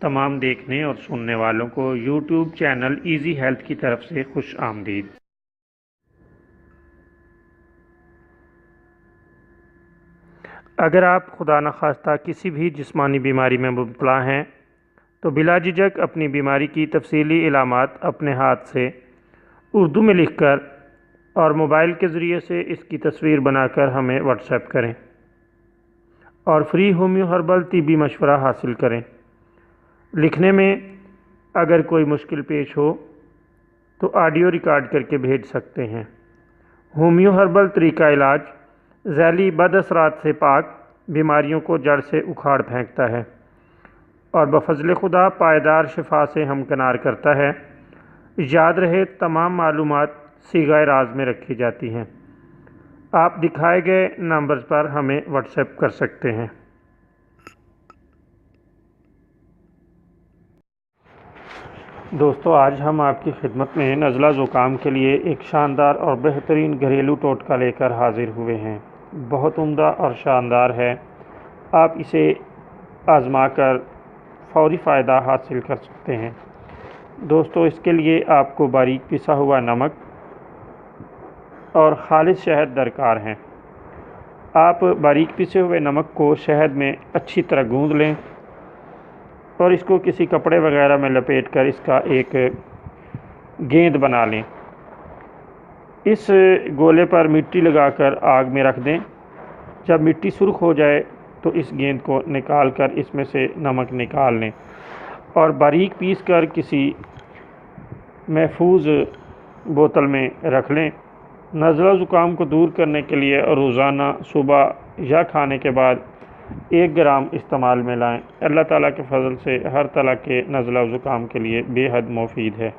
تمام دیکھنے اور سننے والوں کو یوٹیوب چینل ایزی ہیلتھ کی طرف سے خوش آمدید۔ اگر آپ خدا نخواستہ کسی بھی جسمانی بیماری میں مبتلا ہیں تو بلا جھجک اپنی بیماری کی تفصیلی علامات اپنے ہاتھ سے اردو میں لکھ کر اور موبائل کے ذریعے سے اس کی تصویر بنا کر ہمیں واٹس ایپ کریں اور فری ہومیو ہربل طبی مشورہ حاصل کریں۔ لکھنے میں اگر کوئی مشکل پیش ہو تو آڈیو ریکارڈ کر کے بھیج سکتے ہیں۔ ہومیو ہربل طریقہ علاج ذیلی بد اثرات سے پاک، بیماریوں کو جڑ سے اکھاڑ پھینکتا ہے اور بفضل خدا پائیدار شفا سے ہمکنار کرتا ہے۔ یاد رہے تمام معلومات صیغہ راز میں رکھی جاتی ہیں۔ آپ دکھائے گئے نمبرز پر ہمیں واٹس ایپ کر سکتے ہیں۔ دوستو، آج ہم آپ کی خدمت میں نزلہ زکام کے لیے ایک شاندار اور بہترین گھریلو ٹوٹکا لے کر حاضر ہوئے ہیں۔ بہت عمدہ اور شاندار ہے۔ آپ اسے آزما کر فوری فائدہ حاصل کر سکتے ہیں۔ دوستو، اس کے لیے آپ کو باریک پسا ہوا نمک اور خالص شہد درکار ہیں۔ آپ باریک پسے ہوئے نمک کو شہد میں اچھی طرح گوندھ لیں اور اس کو کسی کپڑے وغیرہ میں لپیٹ کر اس کا ایک گیند بنا لیں۔ اس گولے پر مٹی لگا کر آگ میں رکھ دیں۔ جب مٹی سرخ ہو جائے تو اس گیند کو نکال کر اس میں سے نمک نکال لیں اور باریک پیس کر کسی محفوظ بوتل میں رکھ لیں۔ نزلہ زکام کو دور کرنے کے لیے روزانہ صبح یا کھانے کے بعد 1 گرام استعمال میں لائیں۔ اللہ تعالیٰ کے فضل سے ہر طرح کے نزلہ زکام کے لیے بے حد مفید ہے۔